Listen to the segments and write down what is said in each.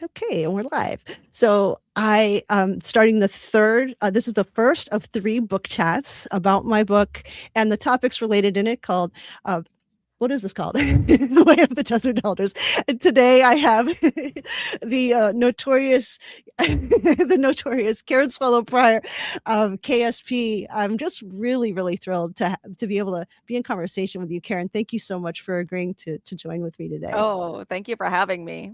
Okay, and we're live. So I starting the third. This is the first of 3 book chats about my book and the topics related in it called. What is this called? The Way of the Desert Elders. And today I have the notorious, the notorious Karen Swallow Prior, KSP. I'm just really, really thrilled to be able to be in conversation with you, Karen. Thank you so much for agreeing to join with me today. Oh, thank you for having me.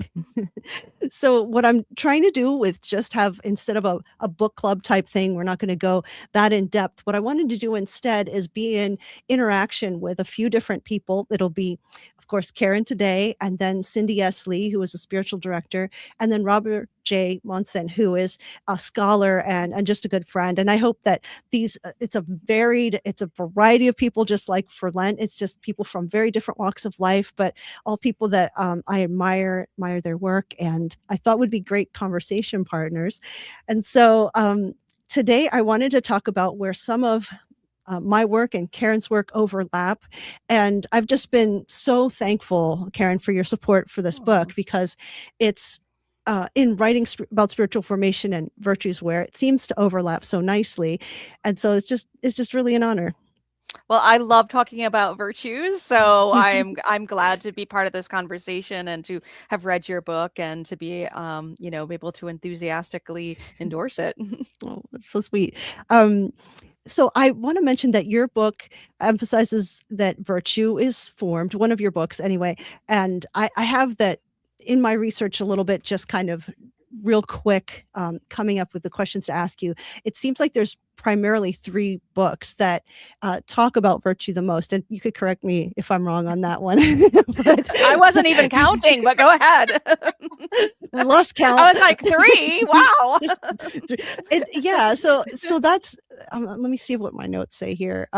So what I'm trying to do with just have instead of a book club type thing, we're not going to go that in depth. What I wanted to do instead is be in interaction with a few different people. It'll be, of course, Karen today, and then Cindy S. Lee, who is a spiritual director, and then Robert J. Monson, who is a scholar and just a good friend. And I hope that it's a variety of people, just like for Lent. It's just people from very different walks of life, but all people that I admire their work, and I thought would be great conversation partners. And so today I wanted to talk about where some of my work and Karen's work overlap. And I've just been so thankful, Karen, for your support for this book, because it's in writing about spiritual formation and virtues where it seems to overlap so nicely. And so it's just really an honor. Well, I love talking about virtues, so I'm glad to be part of this conversation and to have read your book and to be be able to enthusiastically endorse it. Oh, that's so sweet. So I want to mention that your book emphasizes that virtue is formed, one of your books anyway. And I have that in my research a little bit, just kind of real quick, coming up with the questions to ask you. It seems like there's primarily 3 books that talk about virtue the most. And you could correct me if I'm wrong on that one. But I wasn't even counting, but go ahead. I lost count. I was like 3. Wow. Yeah. So that's, let me see what my notes say here.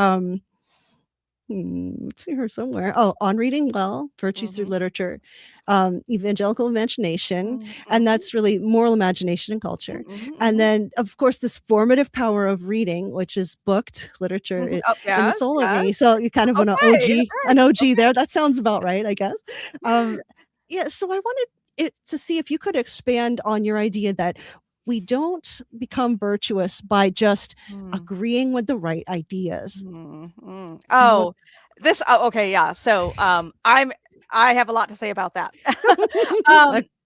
Let's see her somewhere. Oh, on reading well, virtues through literature, evangelical imagination, and that's really moral imagination and culture. And then, of course, this formative power of reading, which is booked literature in the soul of me. So you kind of an OG there. That sounds about right, I guess. Yeah. So I wanted to see if you could expand on your idea that we don't become virtuous by just agreeing with the right ideas. Oh, okay, yeah. So I have a lot to say about that.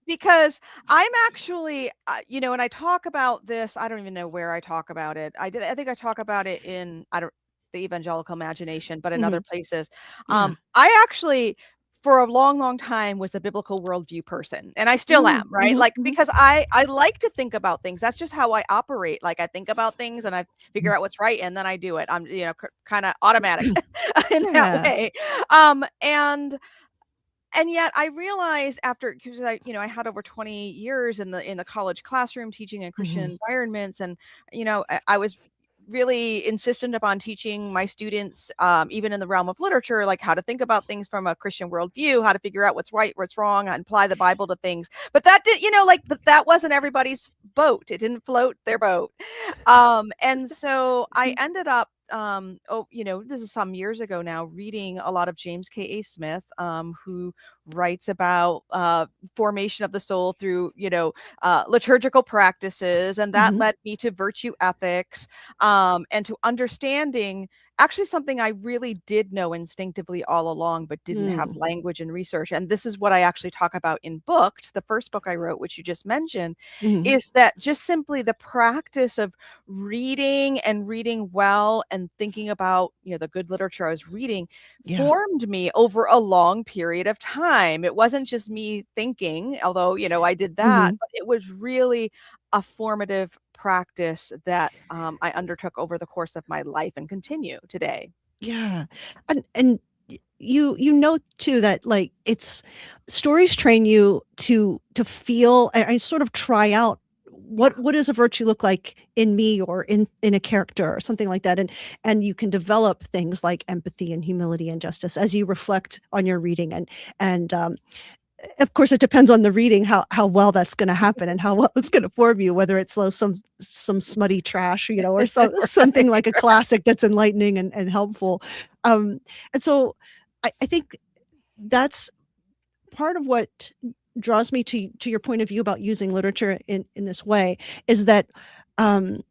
Because I'm actually, and I talk about this, I don't even know where I talk about it. I think I talk about it in the evangelical imagination, but in other places. Yeah. I actually, for a long, long time, was a biblical worldview person, and I still am, right? Like, because I like to think about things. That's just how I operate. Like, I think about things and I figure out what's right, and then I do it. I'm, kind of automatic in that way. And yet I realized because I had over 20 years in the college classroom teaching in Christian environments, and I was really insistent upon teaching my students, even in the realm of literature, like how to think about things from a Christian worldview, how to figure out what's right, what's wrong, and apply the Bible to things. But that did, but that wasn't everybody's boat. It didn't float their boat. And so I ended up, this is some years ago now, reading a lot of James K.A. Smith, who writes about formation of the soul through, liturgical practices. And that led me to virtue ethics, and to understanding actually something I really did know instinctively all along, but didn't have language and research. And this is what I actually talk about in Booked, the first book I wrote, which you just mentioned, is that just simply the practice of reading and reading well and thinking about, the good literature I was reading formed me over a long period of time. It wasn't just me thinking, although, I did that, but it was really a formative practice that I undertook over the course of my life and continue today. Yeah. And you know too that like it's stories train you to feel and sort of try out what does a virtue look like in me or in a character or something like that, and you can develop things like empathy and humility and justice as you reflect on your reading, and of course it depends on the reading how well that's going to happen and how well it's going to form you, whether it's some smutty trash, or something like a classic that's enlightening and helpful. And so I think that's part of what draws me to your point of view about using literature in this way is that um,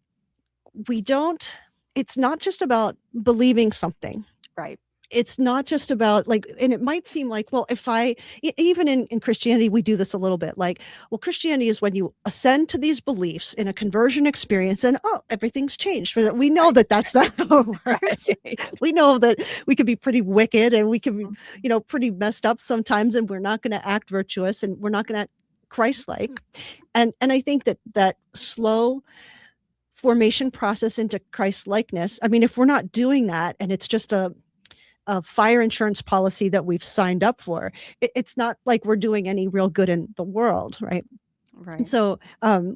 we don't. It's not just about believing something. Right. It's not just about like, and it might seem like, well, if even in Christianity, we do this a little bit like, well, Christianity is when you ascend to these beliefs in a conversion experience and, oh, everything's changed. But we know Right. that that's not how it works. Right. We know that we could be pretty wicked and we can be, Mhm. pretty messed up sometimes, and we're not going to act virtuous and we're not going to act Christ-like. And I think that slow formation process into Christ likeness. I mean, if we're not doing that and it's just a fire insurance policy that we've signed up for, it's not like we're doing any real good in the world, right? And Right. so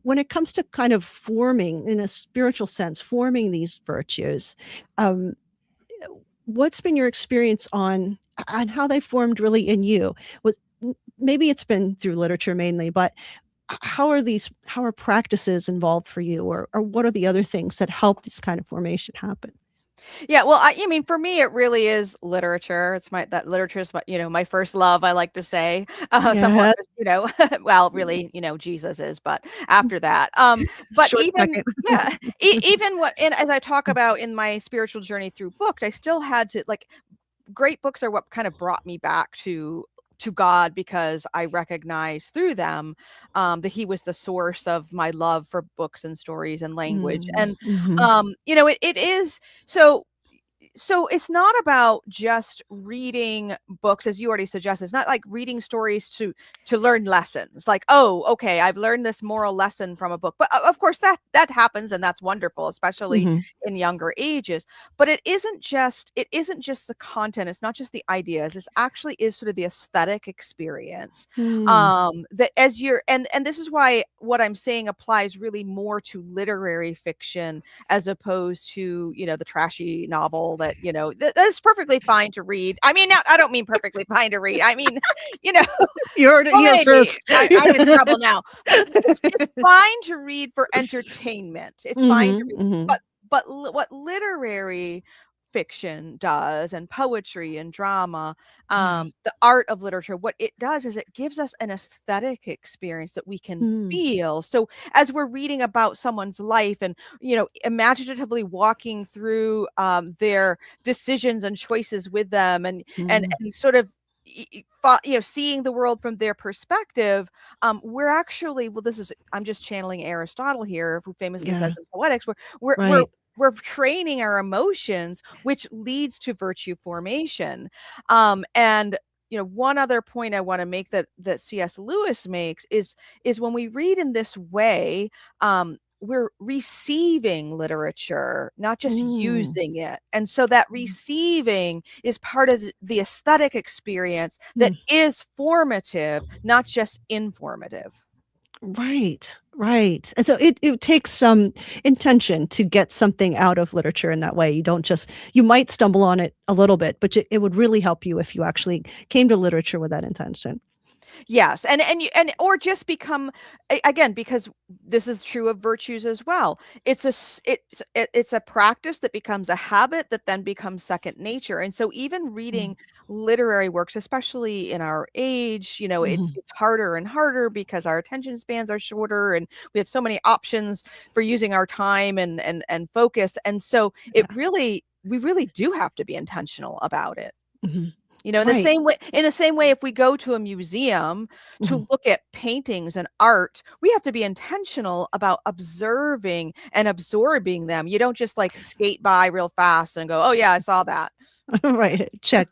when it comes to kind of forming, in a spiritual sense, forming these virtues, um, what's been your experience on how they formed really in you? Was maybe it's been through literature mainly, but how are practices involved for you, or what are the other things that help this kind of formation happen? Yeah, well, I mean, for me, it really is literature. It's that literature is my first love, I like to say. Somewhat, Yeah. well, really, Jesus is, but after that, but Short even second. yeah, even and as I talk about in my spiritual journey through book, I still had to like great books are what kind of brought me back to God because I recognize through them that He was the source of my love for books and stories and language. And Mhm. it is so it's not about just reading books, as you already suggested. It's not like reading stories to learn lessons. Like, oh, okay, I've learned this moral lesson from a book. But of course, that happens, and that's wonderful, especially Mhm. in younger ages. But it isn't just the content. It's not just the ideas. It actually is sort of the aesthetic experience. Mm. That as you're and this is why what I'm saying applies really more to literary fiction as opposed to the trashy novel that that is perfectly fine to read. I mean, I don't mean perfectly fine to read. I mean, you know, You heard it well, here maybe first. I'm in trouble now, but it's fine to read for entertainment. It's fine to Mhm, read, mhm. what literary fiction does, and poetry and drama, Mhm. the art of literature, what it does is it gives us an aesthetic experience that we can Mm. feel. So as we're reading about someone's life and imaginatively walking through their decisions and choices with them, Mm. and sort of seeing the world from their perspective, we're actually, well, this is, I'm just channeling Aristotle here, who famously Yeah, says in Poetics, we're we're right. we're training our emotions, which leads to virtue formation. And one other point I want to make that C.S. Lewis makes is when we read in this way, we're receiving literature, not just Mm. using it. And so that receiving is part of the aesthetic experience that Mm. is formative, not just informative. Right, right. And so it takes some intention to get something out of literature in that way. You don't just you might stumble on it a little bit, but it would really help you if you actually came to literature with that intention. Yes, or just become again, because this is true of virtues as well. It's a practice that becomes a habit that then becomes second nature. And so even Mm. reading literary works, especially in our age, it's Mhm. it's harder and harder because our attention spans are shorter and we have so many options for using our time and focus. And so Yeah. we really do have to be intentional about it. Mhm. In the Right. same way, if we go to a museum Mhm. to look at paintings and art, we have to be intentional about observing and absorbing them. You don't just like skate by real fast and go, "Oh yeah, I saw that." Right. Check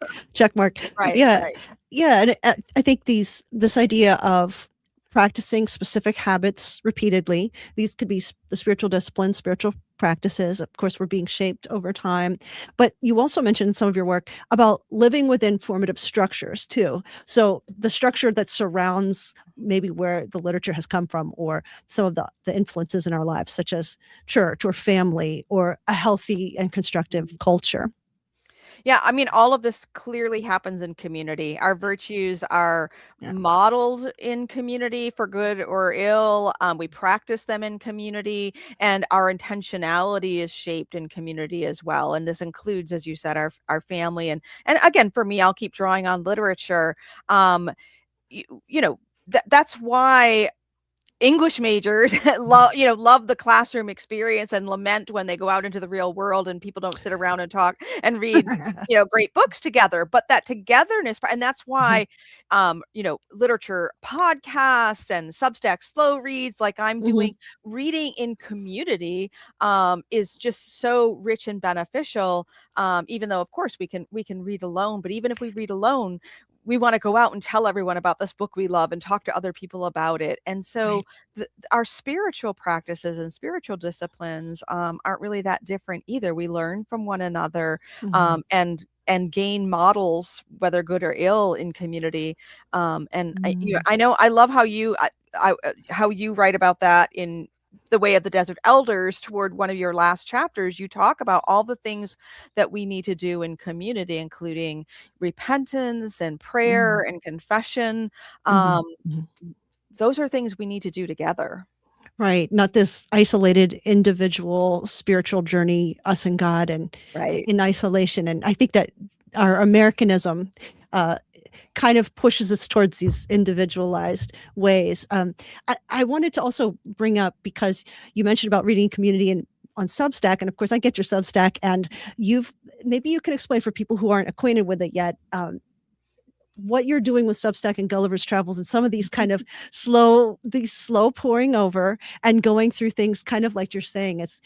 mark. Right, Yeah. right. Yeah, and I think this idea of practicing specific habits repeatedly, these could be the spiritual disciplines, spiritual practices. Of course, we're being shaped over time. But you also mentioned in some of your work about living within formative structures too. So the structure that surrounds maybe where the literature has come from, or some of the influences in our lives, such as church or family or a healthy and constructive culture. Yeah, I mean, all of this clearly happens in community. Our virtues are Yeah. modeled in community for good or ill. We practice them in community, and our intentionality is shaped in community as well. And this includes, as you said, our family. And again, for me, I'll keep drawing on literature. You know, that's why English majors love the classroom experience and lament when they go out into the real world and people don't sit around and talk and read great books together. But that togetherness, and that's Mhm, why literature podcasts and Substack slow reads like I'm mhm, doing, reading in community is just so rich and beneficial. Even though of course we can read alone, but even if we read alone, we want to go out and tell everyone about this book we love and talk to other people about it. And so right. our spiritual practices and spiritual disciplines aren't really that different either. We learn from one another, Mhm, and gain models, whether good or ill, in community. And mm, I know I love how how you write about that in the Way of the Desert Elders. Toward one of your last chapters, you talk about all the things that we need to do in community, including repentance and prayer mm, and confession. mhm, Um, mhm. those are things we need to do together. Right, not this isolated individual spiritual journey, us and God, and Right. in isolation. And I think that our Americanism uh, kind of pushes us towards these individualized ways. I wanted to also bring up, because you mentioned about reading community and on Substack, and of course I get your Substack, and you've maybe you can explain for people who aren't acquainted with it yet, what you're doing with Substack and Gulliver's Travels, and some of these kind of slow pouring over and going through things, kind of like you're saying. It's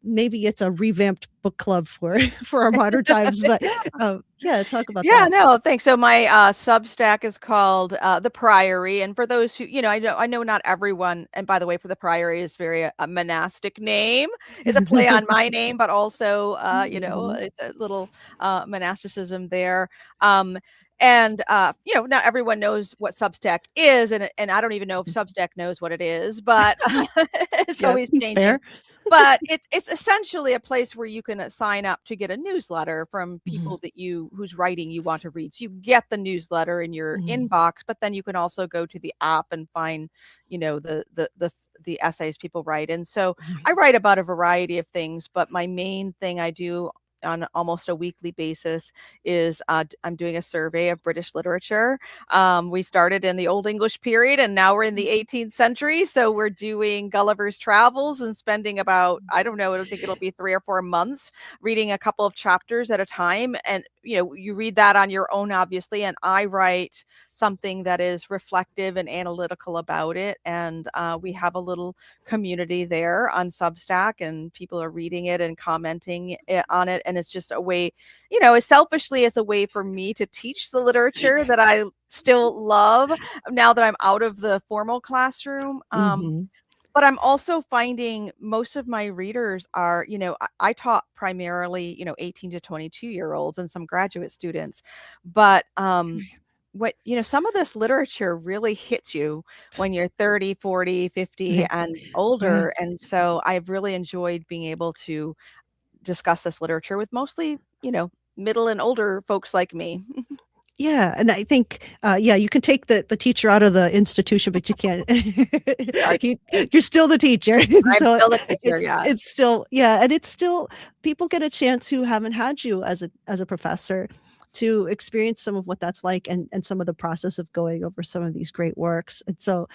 maybe it's a revamped book club for for our modern times, but yeah, talk about Yeah, that. no, thanks. So my Substack is called The Priory, and for those who, I know not everyone. And by the way, for The Priory is very a monastic name. It's a play on my name, but also, Mhm, it's a little monasticism there. Um, and not everyone knows what Substack is, and I don't even know if mhm. Substack knows what it is, but it's Yeah, always changing. fair. But it's essentially a place where you can sign up to get a newsletter from Mhm, people whose writing you want to read. So you get the newsletter in your mhm, inbox, but then you can also go to the app and find, the essays people write. And so right. I write about a variety of things, but my main thing I do on almost a weekly basis is I'm doing a survey of British literature. We started in the Old English period and now we're in the 18th century. So we're doing Gulliver's Travels and spending about, I don't know, I don't think it'll be 3 or 4 months reading a couple of chapters at a time. And, you read that on your own, obviously. And I write something that is reflective and analytical about it. And we have a little community there on Substack, and people are reading it and commenting on it. And it's just a way, selfishly, it's a way for me to teach the literature that I still love now that I'm out of the formal classroom. Mhm, But I'm also finding most of my readers are, I taught primarily, 18 to 22-year-olds and some graduate students. But some of this literature really hits you when you're 30, 40, 50 right, and right. older. And so I've really enjoyed being able to discuss this literature with mostly, middle and older folks like me. Yeah, and I think, yeah, you can take the teacher out of the institution, but you can't Right. he you're still the teacher, and I'm so still a teacher, it's yes. still, yeah, and it's still, people get a chance who haven't had you as a professor to experience some of what that's like, and some of the process of going over some of these great works, and so,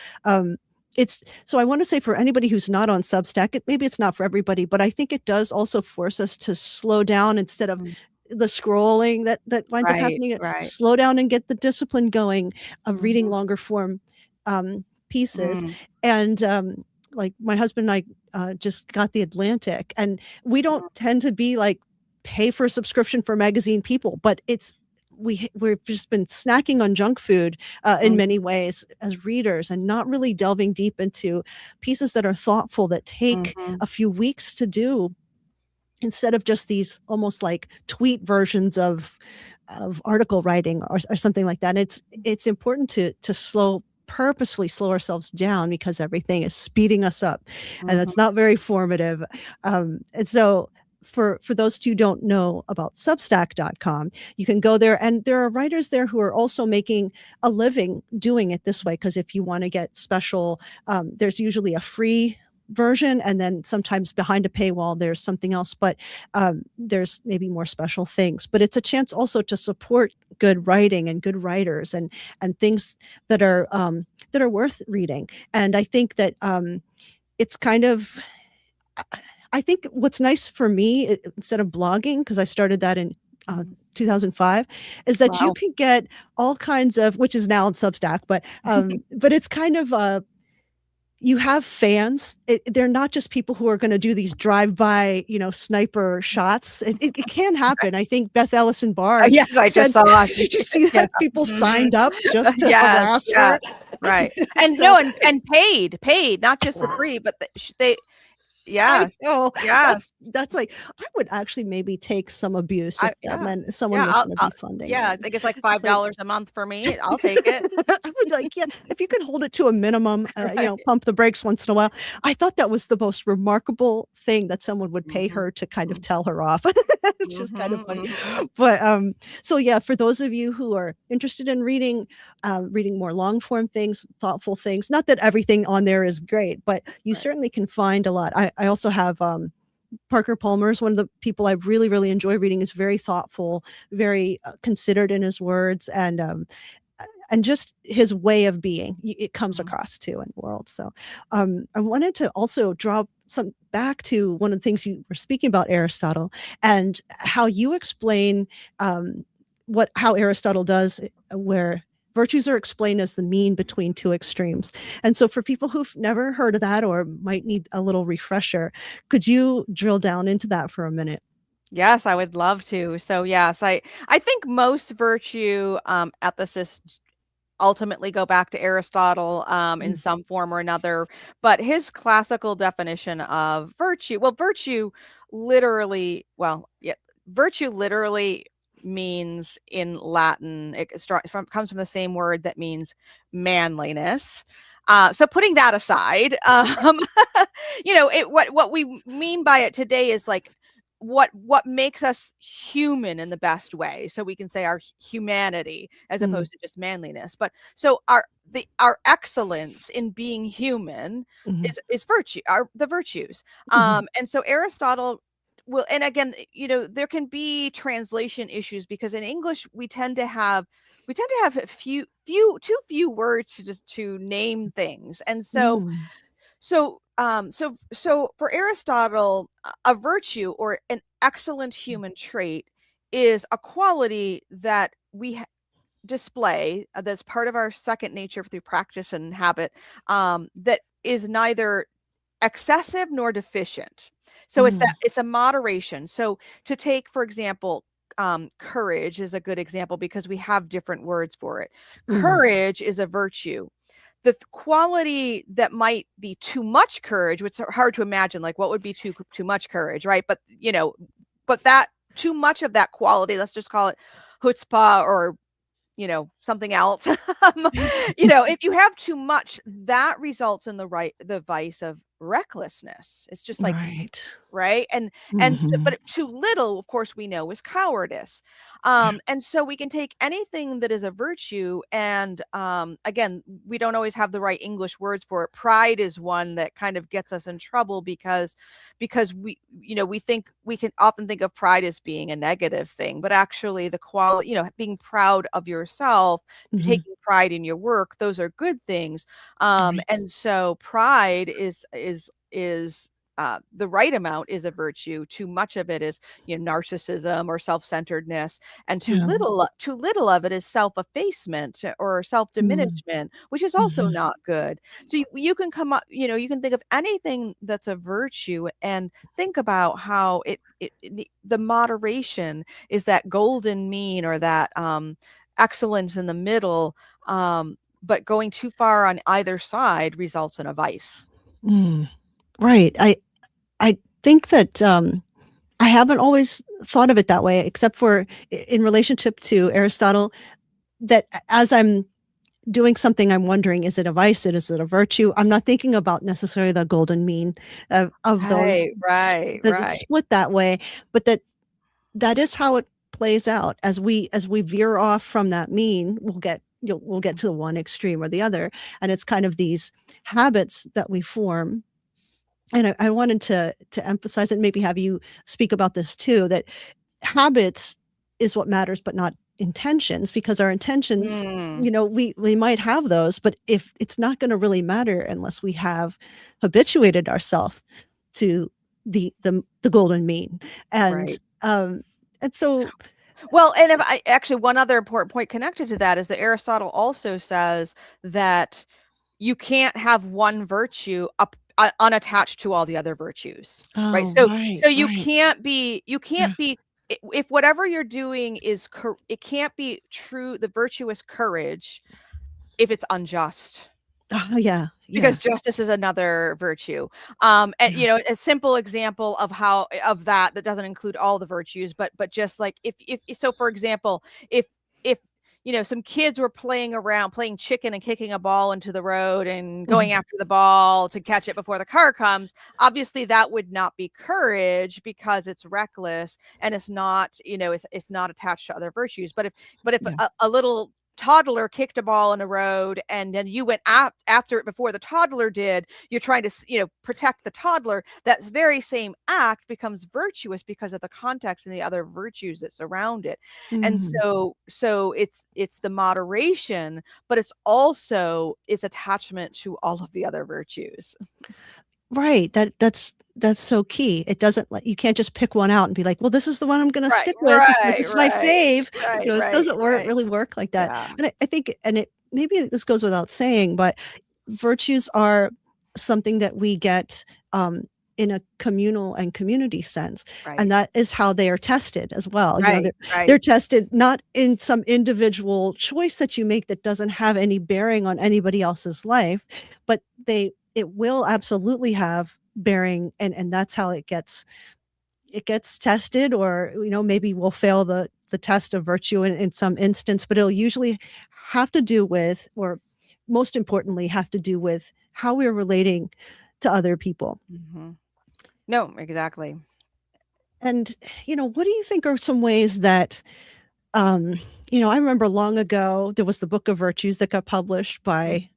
it's so I wanna say, for anybody who's not on Substack, maybe it's not for everybody, but I think it does also force us to slow down instead of Mm, the scrolling that winds up right, happening. right. Slow down and get the discipline going of reading Mhm, longer form pieces. mm, And like my husband and I just got the Atlantic, and we don't mm, tend to be like pay for a subscription for magazine people, but we've just been snacking on junk food in mm, many ways as readers, and not really delving deep into pieces that are thoughtful, that take mhm, a few weeks to do, instead of just these almost like tweet versions of article writing, or something like that. And it's important to purposefully slow ourselves down, because everything is speeding us up, and mhm, that's not very formative. And so for those who don't know about substack.com, you can go there, and there are writers there who are also making a living doing it this way, because if you want to get special, there's usually a free version, and then sometimes behind a paywall there's something else, but there's maybe more special things. But it's a chance also to support good writing and good writers, and things that are worth reading. And I think that it's kind of I think what's nice for me, instead of blogging, because I started that in 2005, is that you Wow. can get all kinds of, which is now on Substack, but it's kind of you have fans. They're not just people who are going to do these drive-by, sniper shots. It can happen. I think Beth Ellison Bard Yes, I just said, saw she "Did you see yeah. that people Mhm. signed up just to Yes, harass yes, her?" right. And So no, and paid, not just the free, but they I yes, know yes. that's like I would actually maybe take some abuse if I that yeah. meant someone Yeah, was going to I'll be funding yeah, it. I think it's like It's like $5 a month for me. I'll take it. I would like, yeah, if you could hold it to a minimum, Right. pump the brakes once in a while. I thought that was the most remarkable thing that someone would pay Mhm, her to kind of mhm, tell her off, which is kind of mhm, funny. mhm. But so yeah, for those of you who are interested in reading more long form things, thoughtful things, not that everything on there is great, but you Right. certainly can find a lot. I also have Parker Palmer is one of the people I really, really enjoy reading. Is very thoughtful, very considered in his words, and just his way of being. It comes Mhm. across too in the world. So, I wanted to also draw some back to one of the things you were speaking about Aristotle and how you explain what how Aristotle does, where virtues are explained as the mean between two extremes. And so, for people who've never heard of that or might need a little refresher, could you drill down into that for a minute? Yes, I would love to. So, yes, I think most virtue, ethicists ultimately go back to Aristotle, in Mm, some form or another, but his classical definition of virtue well, virtue literally means in Latin, comes from the same word that means manliness. So putting that aside, what we mean by it today is like what makes us human in the best way. So we can say our humanity as mm, opposed to just manliness. But so our excellence in being human mhm, is virtue, the virtues. mhm, And so Aristotle will, and again, there can be translation issues because in English we tend to have too few words to just to name things. And so mm, for Aristotle, a virtue or an excellent human trait is a quality that we display, that's part of our second nature through practice and habit, that is neither excessive nor deficient. So mm, it's a moderation. So to take, for example, courage is a good example because we have different words for it. mm, Courage is a virtue. The quality that might be too much courage, which is hard to imagine, like what would be too much courage, right? But but that too much of that quality, let's just call it chutzpah or something else. If you have too much, that results in the vice of recklessness. It's just like right. right? Mhm. But too little, of course, we know is cowardice. Yeah. And so we can take anything that is a virtue, and again, we don't always have the right English words for it. Pride is one that kind of gets us in trouble because we can often think of pride as being a negative thing, but actually the quality, being proud of yourself, Mhm. taking pride in your work, those are good things. Right. And so pride is the right amount is a virtue. Too much of it is, narcissism or self-centeredness, and Yeah. too little of it is self-effacement or Mm. self-diminishment, which is also Mhm. not good. So you can come up, you can think of anything that's a virtue and think about how the moderation is that golden mean or that excellence in the middle. But going too far on either side results in a vice. Mm. Right. I think that, I haven't always thought of it that way, except for in relationship to Aristotle, that as I'm doing something, I'm wondering, is it a vice? Is it a virtue? I'm not thinking about necessarily the golden mean of those, Right, right, that it's right. split that way, but that is how it plays out. As we veer off from that mean, we'll get to the one extreme or the other, and it's kind of these habits that we form and I wanted to emphasize and maybe have you speak about this too, that habits is what matters, but not intentions, because our intentions, Mm, we might have those, but if it's not going to really matter unless we have habituated ourselves to the golden mean, and right. um, and so Well, and if I actually one other important point connected to that is that Aristotle also says that you can't have one virtue unattached to all the other virtues, right? oh, So you right, can't be yeah, if whatever you're doing is it can't be true the virtuous courage if it's unjust. oh, yeah, Because yeah, justice is another virtue. And yeah, a simple example of how of that doesn't include all the virtues, but just like if so, for example, if some kids were playing around, playing chicken and kicking a ball into the road and going mhm, after the ball to catch it before the car comes, obviously that would not be courage because it's reckless and it's not, it's not attached to other virtues. But if yeah, a little toddler kicked a ball in a road and then you went after it before the toddler did, you're trying to protect the toddler, that very same act becomes virtuous because of the context and the other virtues that surround it. And mhm. so it's the moderation, but it's also its attachment to all of the other virtues. Right, that's so key. It doesn't like you can't just pick one out and be like, "Well, this is the one I'm gonna Right, stick with because right, it's my right, fave." right, It right, doesn't work right. really work like that. Yeah. And I think and it maybe this goes without saying, but virtues are something that we get, in a communal and community sense, and Right, that is how they are tested as well. right, They're right. tested not in some individual choice that you make that doesn't have any bearing on anybody else's life, but it will absolutely have bearing, and that's how it gets tested, or maybe we'll fail the test of virtue in some instance, but it'll usually have to do with, or most importantly have to do with, how we're relating to other people. Mhm. No, exactly. And what do you think are some ways that, um, I remember long ago there was the Book of Virtues that got published Mm. by,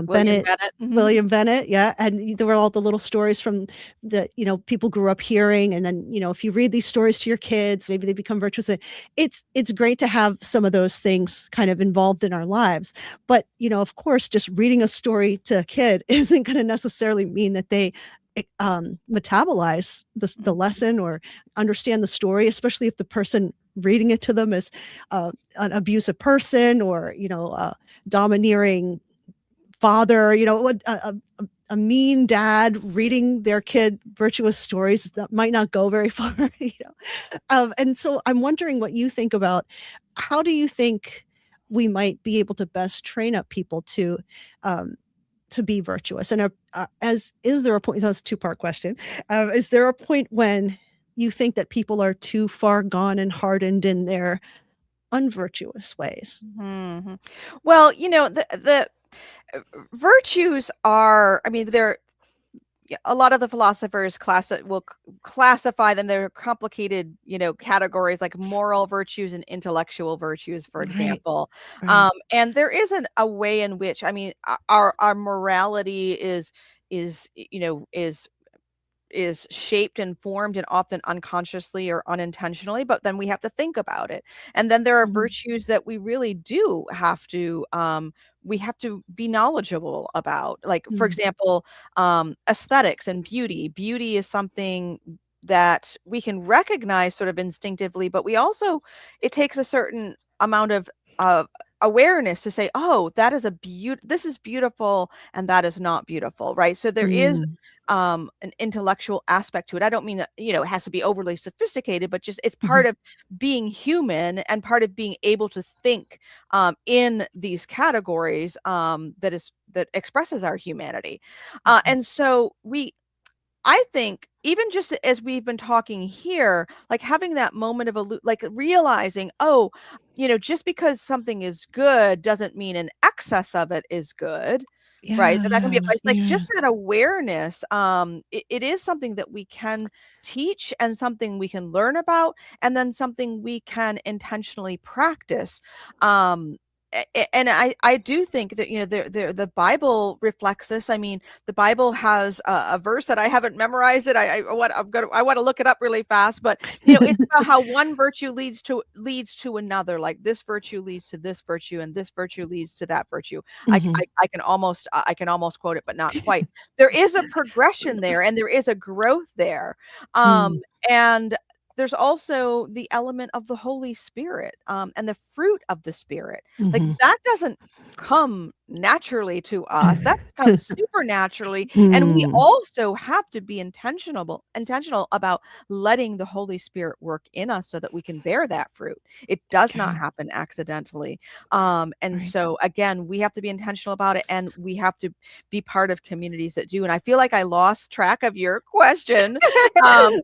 William Bennett Bennett. Mhm. William Bennett, yeah, and there were all the little stories from that, people grew up hearing, and then, if you read these stories to your kids, maybe they become virtuous. It's great to have some of those things kind of involved in our lives, but, of course, just reading a story to a kid isn't gonna necessarily mean that they, metabolize the Mhm. lesson or understand the story, especially if the person reading it to them is, an abusive person, or, domineering father, what a mean dad reading their kid virtuous stories that might not go very far, and so I'm wondering what you think about, how do you think we might be able to best train up people um, to be virtuous? And, as is there a point that's a two-part question. Is there a point when you think that people are too far gone and hardened in their unvirtuous ways? Mhm. Well, the virtues are, I mean, they're yeah, a lot of the philosophers will classify them. They're complicated, categories like moral virtues and intellectual virtues, for Right, example. right. And there isn't a way in which, I mean, our morality is shaped and formed and often unconsciously or unintentionally, but then we have to think about it. And then there are Mhm, virtues that we really do have to we have to be knowledgeable about. Like, for mhm, example, aesthetics and beauty. Beauty is something that we can recognize sort of instinctively, but we also, it takes a certain amount of awareness to say, oh, this is beautiful and that is not beautiful, right? So there is mm, an intellectual aspect to it. I don't mean that, it has to be overly sophisticated, but just it's mhm, part of being human and part of being able to think in these categories that expresses our humanity. mhm. And so I think even just as we've been talking here, like having that moment of like realizing, oh, just because something is good doesn't mean an excess of it is good, right? That can be a Yeah, place, like just yeah, that awareness. It is something that we can teach and something we can learn about, and then something we can intentionally practice. Um, and I do think that, the Bible reflects this. I mean, the Bible has a verse that I haven't memorized it. I want to look it up really fast, but it's about how one virtue leads to another. Like this virtue leads to this virtue, and this virtue leads to that virtue. Mhm. I can almost quote it, but not quite. There is a progression there, and there is a growth there, Mm. and there's also the element of the Holy Spirit, and the fruit of the Spirit. Like, Mhm. that doesn't come naturally to us, that comes supernaturally, and we Mm. also have to be intentional about letting the Holy Spirit work in us so that we can bear that fruit. It does not Okay. happen accidentally, and Right. so, again, we have to be intentional about it, and we have to be part of communities that do, and I feel like I lost track of your question.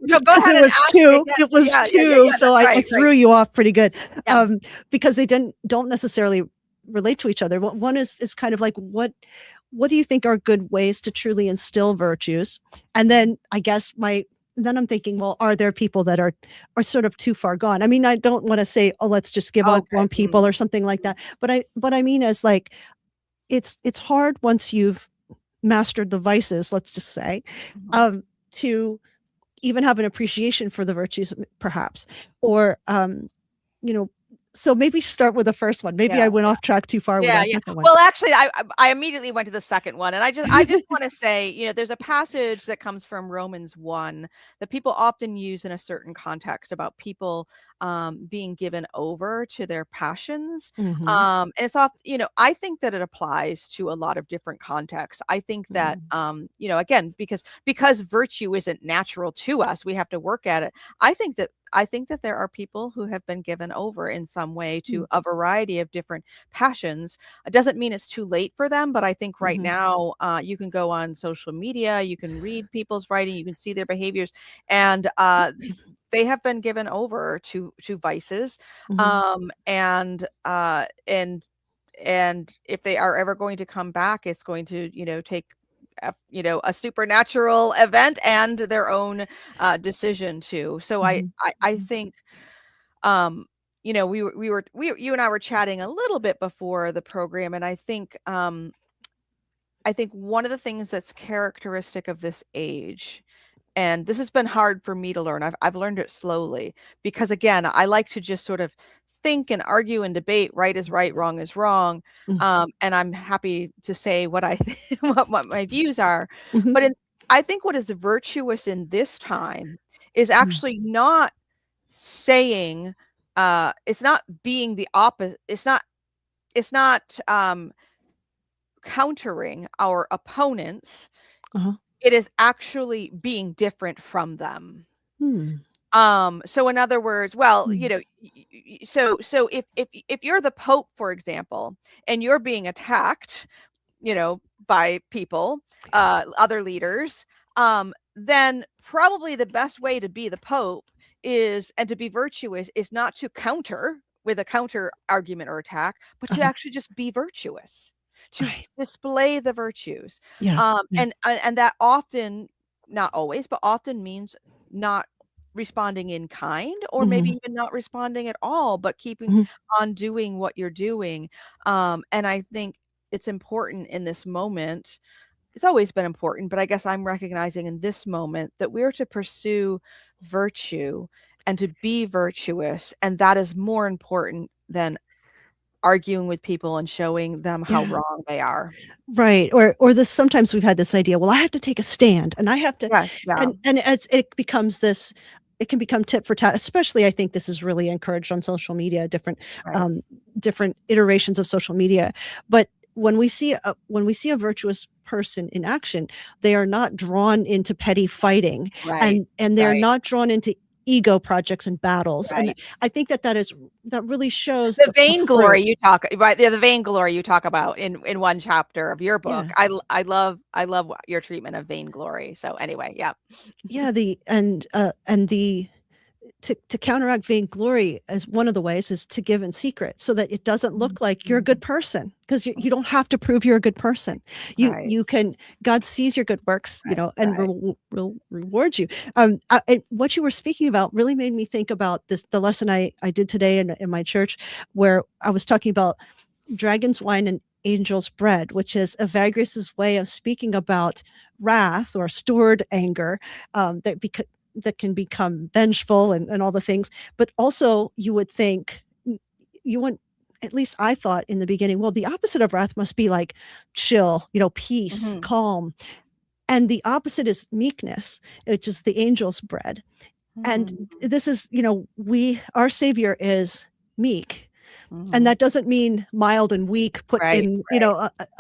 No, go Because ahead it and was ask it 2, again. it was Yeah, yeah, yeah, 2, yeah, so that's I right, right. threw you off pretty good, Yeah. because they don't necessarily relate to each other. One is kind of like, what do you think are good ways to truly instill virtues? And then I guess then I'm thinking, well, are there people that are sort of too far gone? I mean, I don't wanna say, "Oh, let's just give up Okay. on people," or something like that, but I mean as, like, it's hard once you've mastered the vices, let's just say, Mhm. um, to even have an appreciation for the virtues, perhaps, or, you know, so maybe start with the first one. Maybe Yeah. I went off track too far with Yeah, that yeah. second one. Well, actually, I immediately went to the second one, and I just wanna say, there's a passage that comes from Romans 1 that people often use in a certain context about people, being given over to their passions, Mhm, and it's oft I think that it applies to a lot of different contexts. I think that, mhm, again, because virtue isn't natural to us, we have to work at it. I think that there are people who have been given over in some way mm, to a variety of different passions. It doesn't mean it's too late for them, but I think right mhm, now, you can go on social media, you can read people's writing, you can see their behaviors, and they have been given over to vices, mhm, and if they are ever going to come back, it's going to take a supernatural event and their own decision too. So I mhm, I, I mhm. think you and I were chatting a little bit before the program, and I think one of the things that's characteristic of this age, and this has been hard for me to learn. I've learned it slowly because, again, I like to just sort of think and argue and debate. Right is right, wrong is wrong, Mm, and I'm happy to say what what my views are. mhm, But I think what is virtuous in this time is mm, actually not saying, it's not being the opposite. It's not countering our opponents. uh-huh, It is actually being different from them. hmm, So in other words, well, mm, so if you're the Pope, for example, and you're being attacked, by people, other leaders, then probably the best way to be the Pope and to be virtuous is not to counter with a counter argument or attack, but to uh-huh, actually just be virtuous, to right. display the virtues. Yeah, yeah, And that often, not always, but often means not responding in kind, or maybe mhm, even not responding at all, but keeping mhm, on doing what you're doing. And I think it's important in this moment. It's always been important, but I guess I'm recognizing in this moment that we're to pursue virtue and to be virtuous, and that is more important than arguing with people and showing them how yeah. wrong they are. Right, or this sometimes we've had this idea, "Well, I have to take a stand, and I have to," Yes, yeah, and as it becomes this, it can become tit for tat, especially I think this is really encouraged on social media, right, um, different iterations of social media, but when we see a virtuous person in action, they are not drawn into petty fighting, right, and they're right, not drawn into ego projects and battles, and right. I think that really shows The the vainglory fruit. you talk right, yeah, the vainglory you talk about in one chapter of your book. Yeah. I love your treatment of vainglory. So anyway, yeah. Yeah, the to counteract vainglory as one of the ways is to give in secret so that it doesn't Mhm, look like you're a good mhm, person, because you don't have to prove you're a good person. right, You can, God sees your good works, right, and right. will reward you. And what you were speaking about really made me think about the lesson I did today in my church, where I was talking about dragon's wine and angel's bread, which is Evagrius's way of speaking about wrath or stored anger, that can become vengeful and all the things. But also, you would think you would at least I thought in the beginning, well, the opposite of wrath must be like chill, peace, Mhm. calm. And the opposite is meekness, which is the angel's bread. And Mm. this is, our Savior is meek. And Mhm. that doesn't mean mild and weak put Right, in, right.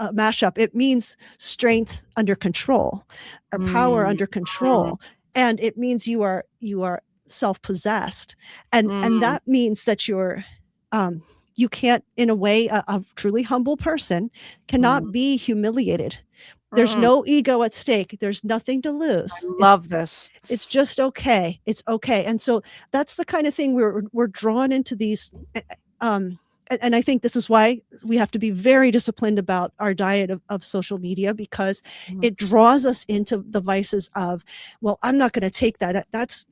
a mashup. It means strength under control or power Mm, under mm, control. And it means you are self-possessed. And mm, that means that um you can't, in a way, a truly humble person mm, cannot be humiliated. There's mm. no ego at stake. There's nothing to I lose. love this. It's just okay. It's okay. And so that's the kind of thing we're drawn into these and I think this is why we have to be very disciplined about our diet of social media, because Mhm, it draws us into the vices of, well, I'm not going to take that. That's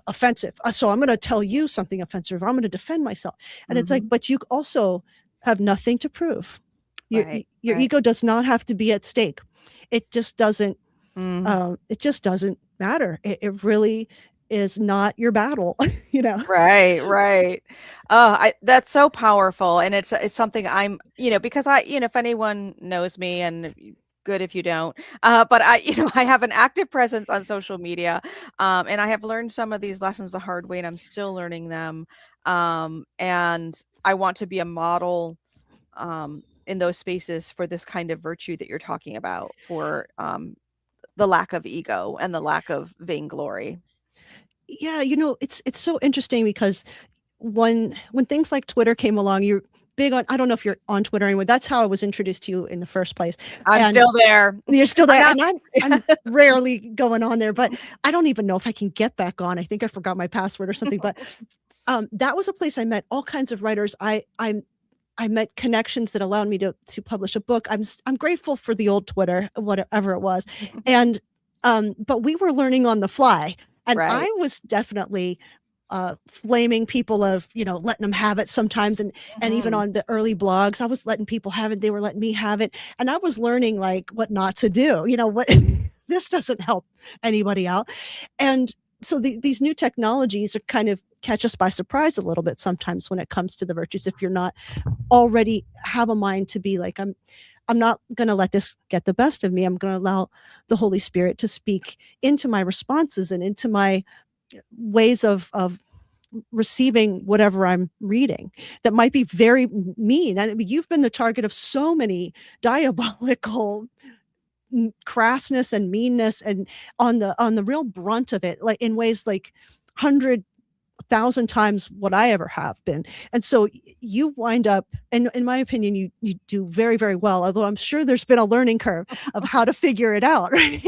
offensive. So I'm going to tell you something offensive, or I'm going to defend myself. And it's like, mhm. but you also have nothing to prove. Your Right, your right. ego does not have to be at stake. It just doesn't Mm. it just doesn't matter. It really is not your battle, you know? Right, right. I that's so powerful, and it's something I'm because if anyone knows me, and good if you don't, but I I have an active presence on social media, and I have learned some of these lessons the hard way, and I'm still learning them, and I want to be a model, in those spaces for this kind of virtue that you're talking about, for, the lack of ego and the lack of vainglory. Yeah, it's so interesting because when things like Twitter came along, you're big on I don't know if you're on Twitter anymore. That's how I was introduced to you in the first place. I'm And still there. you're still I'm there. not And I'm rarely going on there, but I don't even know if I can get back on. I think I forgot my password or something. But that was a place I met all kinds of writers. I met connections that allowed me to publish a book. I'm grateful for the old Twitter, whatever it was. And but we were learning on the fly. And Right. I was definitely flaming people of, letting them have it sometimes. And even Mhm. on the early blogs, I was letting people have it. They were letting me have it. And I was learning like what not to do, what this doesn't help anybody out. And so these new technologies are kind of catch us by surprise a little bit sometimes when it comes to the virtues, if you're not already have a mind to be like, I'm not going to let this get the best of me. I'm going to allow the Holy Spirit to speak into my responses and into my ways of receiving whatever I'm reading that might be very mean. I mean, you've been the target of so many diabolical crassness and meanness, and on the real brunt of it, like in ways like 100,000 times what I ever have been. And so you wind up, and in my opinion, you do very, very well, although I'm sure there's been a learning curve of how to figure it out. Right.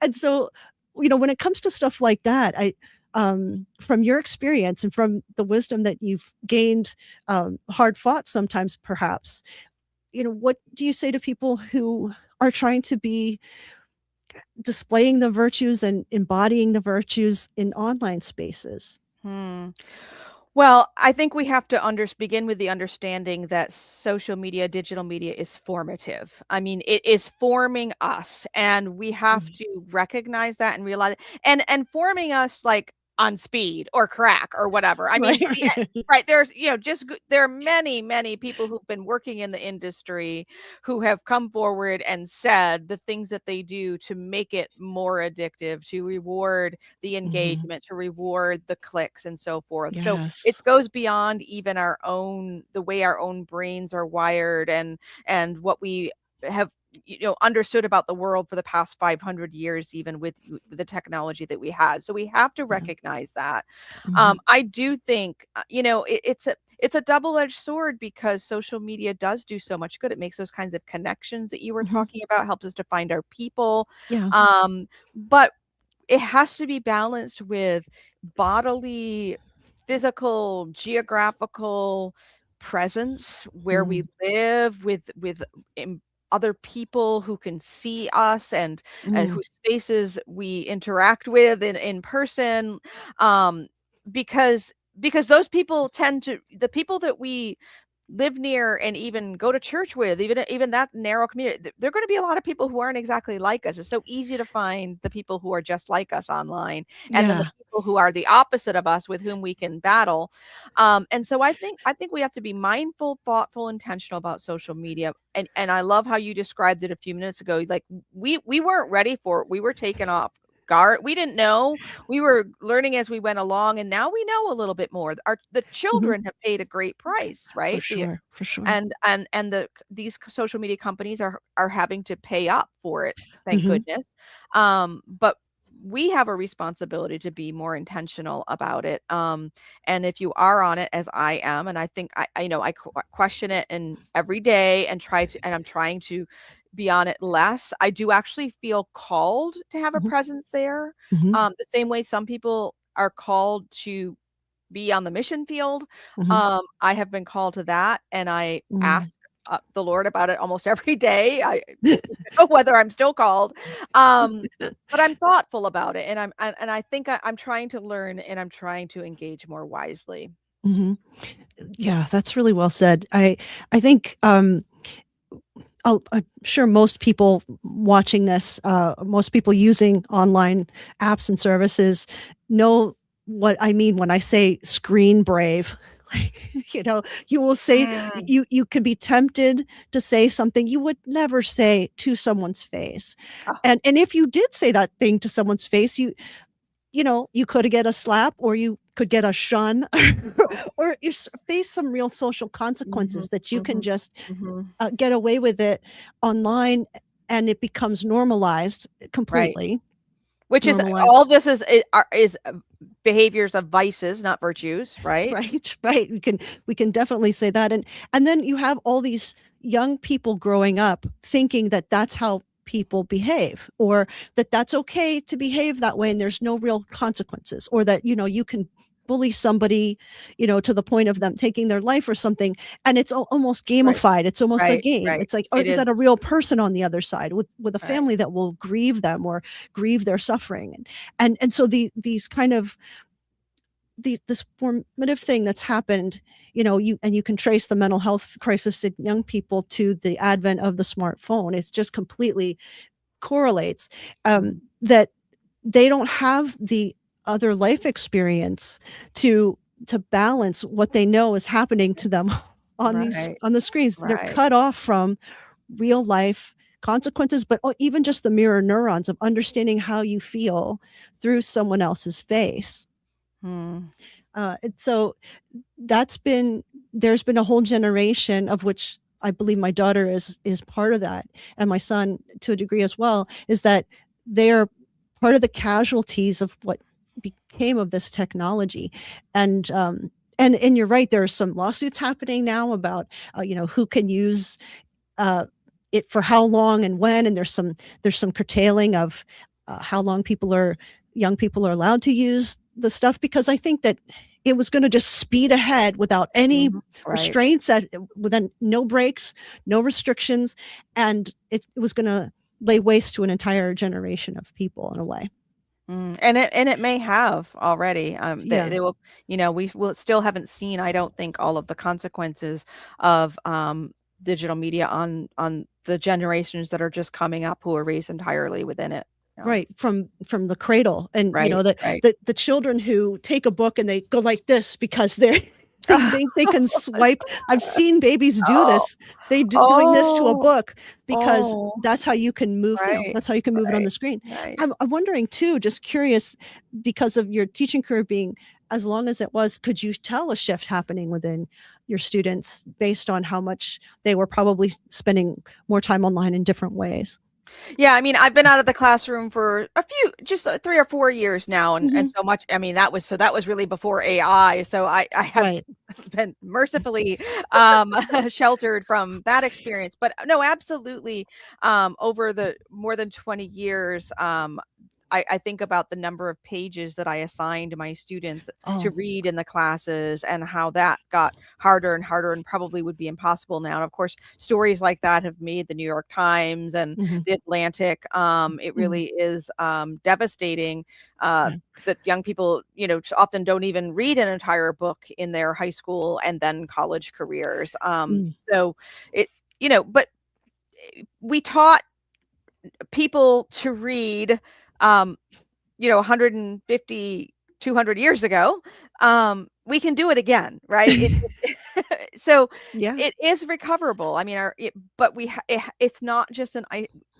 And so, when it comes to stuff like that, from your experience and from the wisdom that you've gained, hard fought sometimes, perhaps, what do you say to people who are trying to be displaying the virtues and embodying the virtues in online spaces? Hmm. Well, I think we have to begin with the understanding that social media, digital media is formative. I mean, it is forming us, and we have Mhm. to recognize that and realize and forming us like on speed or crack or whatever. I Right. mean, right, there's there are many, many people who've been working in the industry who have come forward and said the things that they do to make it more addictive, to reward the Mhm. engagement, to reward the clicks and so forth. So it Yes. goes beyond even the way our own brains are wired, and what we have understood about the world for the past 500 years, even with the technology that we had. So we have to Yeah. recognize that. Mhm. I do think it's a double-edged sword, because social media does do so much good. It makes those kinds of connections that you were Mhm. talking about, helps us to find our people, Yeah. but it has to be balanced with bodily, physical, geographical presence where we Mm. live, with other people who can see us, and Mm. whose faces we interact with in person, um, because those people tend to the people that we live near and even go to church with, even that narrow community, there are going to be a lot of people who aren't exactly like us. It's so easy to find the people who are just like us online, and then the Yeah. people who are the opposite of us with whom we can battle. And so I think we have to be mindful, thoughtful, intentional about social media. And I love how you described it a few minutes ago. Like we weren't ready for it. We were taken off guard. We didn't know. We were learning as we went along, and now we know a little bit more. The Mhm. children have paid a great price, For right? sure, for sure. And these social media companies are having to pay up for it, thank Mhm, goodness. But we have a responsibility to be more intentional about it. And if you are on it, as I am, and I think I question it and every day, and I'm trying to be on it less. I do actually feel called to have a mhm, presence there. mhm, The same way some people are called to be on the mission field. mhm, I have been called to that, and I mm. ask the Lord about it almost every day. I whether I'm still called, but I'm thoughtful about it, and I think I'm trying to learn, and I'm trying to engage more wisely. Mhm. Yeah, that's really well said. I think, I'm sure most people watching this, most people using online apps and services know what I mean when I say screen brave. Like, you will say Mm. you could be tempted to say something you would never say to someone's face. Oh, And if you did say that thing to someone's face, you could get a slap or you could get a shun or face some real social mhm, consequences that you can mhm, just mhm. get away with it online, and it becomes normalized Right. completely. Which is Normalized. all this is behaviors of vices, not virtues, right? Right, right. We can definitely say that, and then you have all these young people growing up thinking that that's how people behave, or that that's okay to behave that way and there's no real consequences, or that you can bully somebody, to the point of them taking their life or something, and it's almost Right, gamified. It's almost a right, game. right. It's like, oh, It is is, that a real person on the other side with a right. family that will grieve them or grieve their suffering, and so these kind of this formative thing that's happened, you can trace the mental health crisis in young people to the advent of the smartphone. It's just completely correlates, Mm, that they don't have the other life experience to to balance what they know is happening to them right, on the screens. They're right. cut off from real life consequences, but even just the mirror neurons of understanding how you feel through someone else's face. Hmm. And so that's been there's been a whole generation, of which I believe my daughter is part of that, and my son to a degree as well, is that they're part of the casualties of what became of this technology. And you're right, there are some lawsuits happening now about who can use uh, it for how long and when, and there's some curtailing of how long young people are allowed to use the stuff, because I think that it was going to just speed ahead without any Mhm. Right. restraints, within no breaks, no restrictions, and it was going to lay waste to an entire generation of people in a way. And it may have already. They, Yeah. they will, we will still haven't seen, I don't think, all of the consequences of digital media on the generations that are just coming up who are raised entirely within it. Yeah. Right, from the cradle, and, Right, the right. the children who take a book and they go like this because they think they can swipe. I've seen babies do Oh, this. Doing this to a oh, book because oh, that's how you can move, right, that's how you can move it on right, the screen. right. I'm wondering too, just curious, because of your teaching career being as long as it was, could you tell a shift happening within your students based on how much they were probably spending more time online in different ways? Yeah, I mean, I've been out of the classroom for a few, just 3 or 4 years now, and Mhm. so much. I mean, that was really before AI. So I have Right. been mercifully sheltered from that experience. But no, absolutely. Over the more than 20 years, I think about the number of pages that I assigned my students to Oh, read in the classes, and how that got harder and harder and probably would be impossible now. And of course, stories like that have made the New York Times and mhm, the Atlantic. It mhm, really is devastating uh, yeah, that young people, often don't even read an entire book in their high school and then college careers. mm, So it, but we taught people to read, um, 150, 200 years ago. We can do it again, right? So yeah, it is recoverable. I mean, but it's not just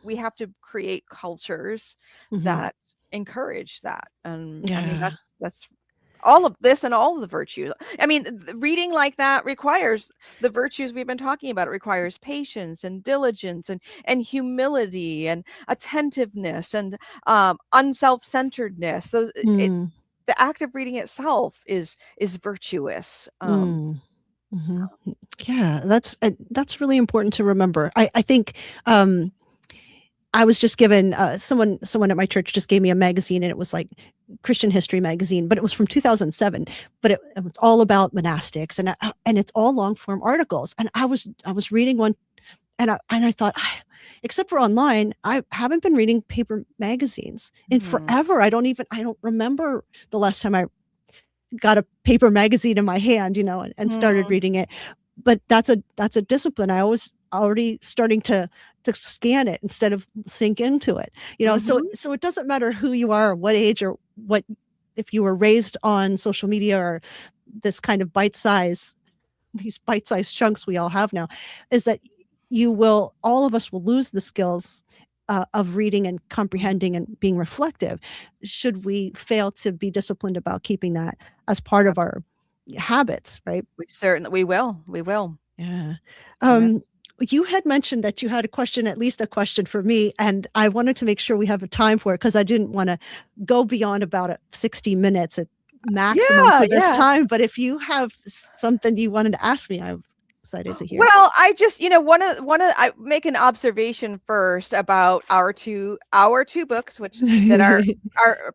we have to create cultures mhm, that encourage that. And I mean, yeah, that's all of this and all of the virtues. I mean, reading like that requires the virtues we've been talking about. It requires patience and diligence and humility and attentiveness and unself-centeredness. So mm, the act of reading itself is virtuous. mm, mhm, yeah, that's really important to remember. I think, I was just given, someone at my church just gave me a magazine, and it was like Christian history magazine, but it was from 2007, but it was all about monastics, and it's all long form articles. And I was reading one, and I thought, except for online, I haven't been reading paper magazines in Mhm, forever. I don't remember the last time I got a paper magazine in my hand, and started mhm, reading it. But that's a discipline. I was already starting to scan it instead of sink into it. So mhm, it doesn't matter who you are, or what age, or what, if you were raised on social media, or this kind of these bite-sized chunks we all have now, is that all of us will lose the skills, of reading and mhm. comprehending and being reflective, should we fail to be disciplined about keeping that as part of our habits, right? We will. Yeah. Yeah. Um, you had mentioned that you had at least a question for me, and I wanted to make sure we have a time for it, because I didn't want to go beyond about 60 minutes at maximum Yeah, for this yeah. time. But if you have something you wanted to ask me, I'm excited to hear. Well, I just, I make an observation first about our two books, which that are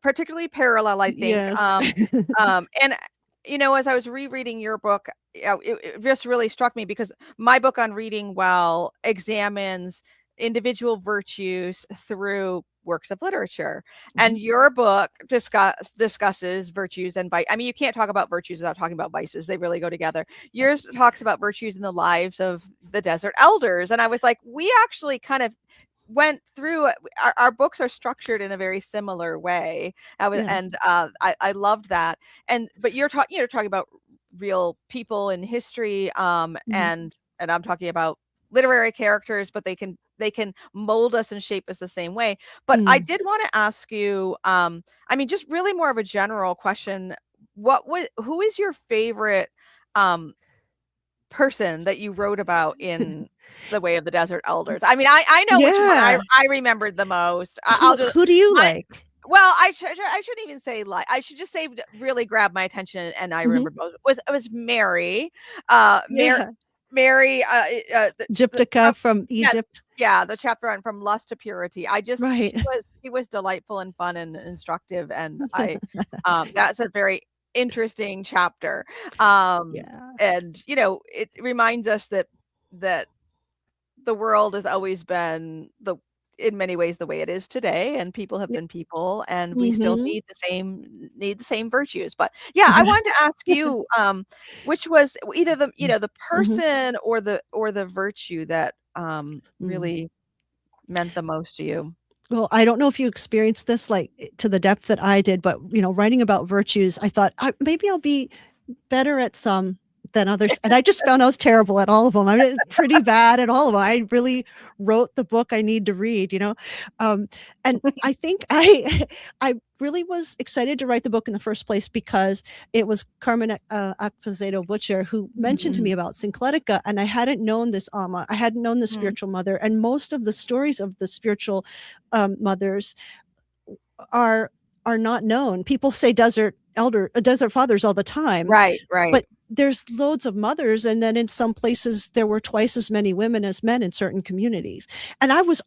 particularly parallel, I think. Yes. And as I was rereading your book, it just really struck me, because my book on reading well examines individual virtues through works of literature, Mhm. and your book discusses virtues and I mean, you can't talk about virtues without talking about vices. They really go together. Yours talks about virtues in the lives of the desert elders. And I was like, we actually kind of went through our books are structured in a very similar way. Yeah. I loved that. But you're talking about real people in history, Mhm. and I'm talking about literary characters, but they can mold us and shape us the same way. But I Mm. did want to ask you, I mean, just really more of a general question. Who is your favorite um person that you wrote about in The Way of the Desert Elders? I mean, I know which one I Yeah. I remembered the most. I'll just Who do you my like? well, I shouldn't even say like. I should just say really grabbed my attention, and I Mhm. remembered both. It was Mary, Yeah. Mary, the Gyptica from yeah, Egypt. yeah, the chapter on From Lust to Purity. Right. She was delightful and fun and instructive, and that's a very interesting chapter. Yeah. And it reminds us that the world has always been in many ways the way it is today, and people have Yeah. been people, and we still Mhm. need the same virtues. But yeah, I wanted to ask you, which was either the Mhm. person or the virtue that Mm. really meant the most to you. Well, I don't know if you experienced this, like, to the depth that I did, but, writing about virtues, I thought, maybe I'll be better at some than others, and I just found I was terrible at all of them. I mean, pretty bad at all of them. I really wrote the book I need to read, Um, and I think I really was excited to write the book in the first place, because it was Carmen, Acquazedo Butcher who mentioned to me Mhm, about Syncletica, and I hadn't known this Amma. I hadn't known the mhm. spiritual mother, and most of the stories of the spiritual, mothers are are not known. People say desert fathers all the time, Right, right. but there's loads of mothers, and then in some places there were twice as many women as men in certain communities. And I was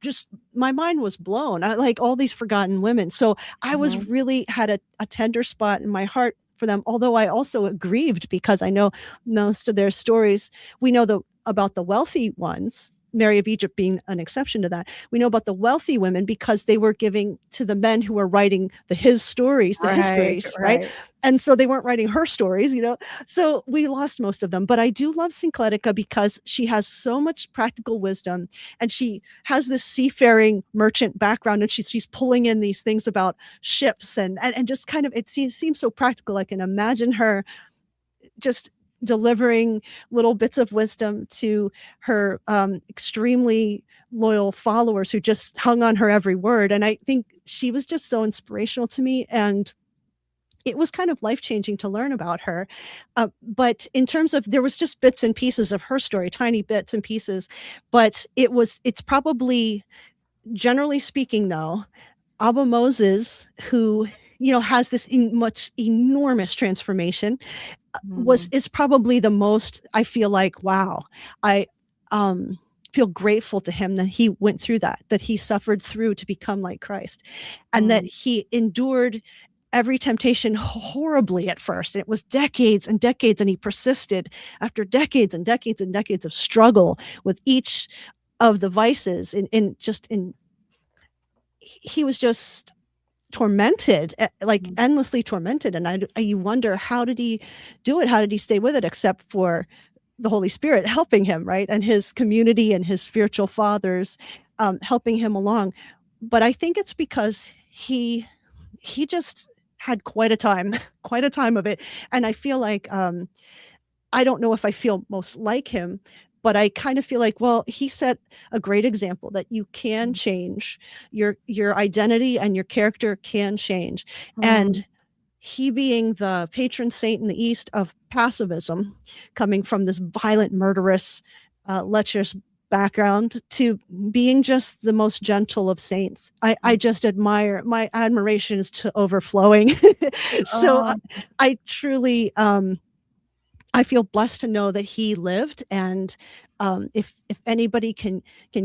just my mind was blown. I like all these forgotten women. So I was Mhm. really had a tender spot in my heart for them. Although I also grieved because I know most of their stories. We know about the wealthy ones, Mary of Egypt being an exception to that. We know about the wealthy women because they were giving to the men who were writing his stories, the Right, histories, right? right. And so they weren't writing her stories, you know? So we lost most of them. But I do love Syncletica because she has so much practical wisdom and she has this seafaring merchant background and she's pulling in these things about ships and just kind of seems so practical. I can imagine her just delivering little bits of wisdom to her extremely loyal followers who just hung on her every word. And I think she was just so inspirational to me. And it was kind of life changing to learn about her. But in terms of, there was just bits and pieces of her story, tiny bits and pieces. But it's probably, generally speaking, though, Abba Moses, who, has this much enormous transformation, was Mhm. is probably the most, I feel like, wow, I um feel grateful to him that he went through that he suffered through to become like Christ, and that Mm. he endured every temptation horribly at first. And it was decades and decades, and he persisted after decades and decades and decades of struggle with each of the vices in he was just tormented, like Mhm. endlessly tormented. And you wonder, how did he do it? How did he stay with it, except for the Holy Spirit helping him, right? And his community and his spiritual fathers helping him along. But I think it's because he just had quite a time, quite a time of it. And I feel like I don't know if I feel most like him, but I kind of feel like, well, he set a great example that you can change your identity, and your character can change. Mhm. And he being the patron saint in the East of pacifism, coming from this violent, murderous, lecherous background to being just the most gentle of saints. I Mm. just admire, my admiration is to overflowing. So Oh. I truly, I feel blessed to know that he lived, and if anybody can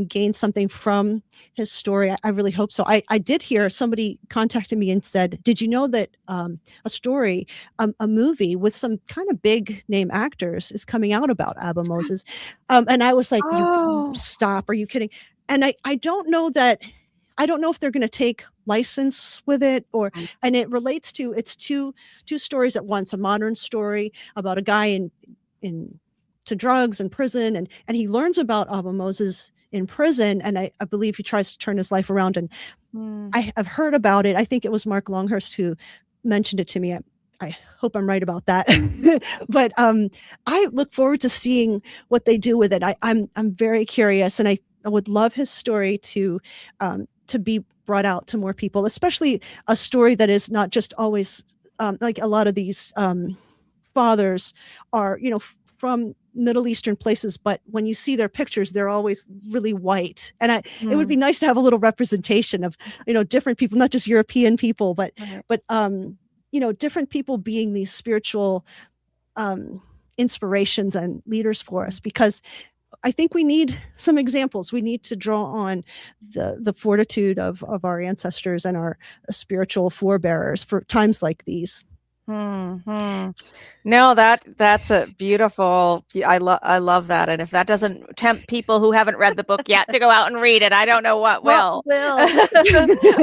gain something from his story, I really hope so. I did hear somebody contacted me and said, "Did you know that a story, a movie with some kind of big name actors is coming out about Abba Moses?" And I was like, "You Oh. stop? Are you kidding?" And I don't know that. I don't know if they're going to take license with it, or, Mm. and it relates to, it's two stories at once, a modern story about a guy in to drugs in prison, and he learns about Abba Moses in prison, and I believe he tries to turn his life around. And Mm. I've heard about it. I think it was Mark Longhurst who mentioned it to me. I hope I'm right about that. But I look forward to seeing what they do with it. I'm very curious, and I would love his story to be brought out to more people, especially a story that is not just always like a lot of these fathers are, from Middle Eastern places, but when you see their pictures, they're always really white. And it would Mm. be nice to have a little representation of, different people, not just European people, but Right. but different people being these spiritual um, inspirations and leaders for us, because I think we need some examples. We need to draw on the fortitude of our ancestors and our spiritual forebearers for times like these. Mhm. No, that's a beautiful I love that, and if that doesn't tempt people who haven't read the book yet to go out and read it, I don't know what What will. will?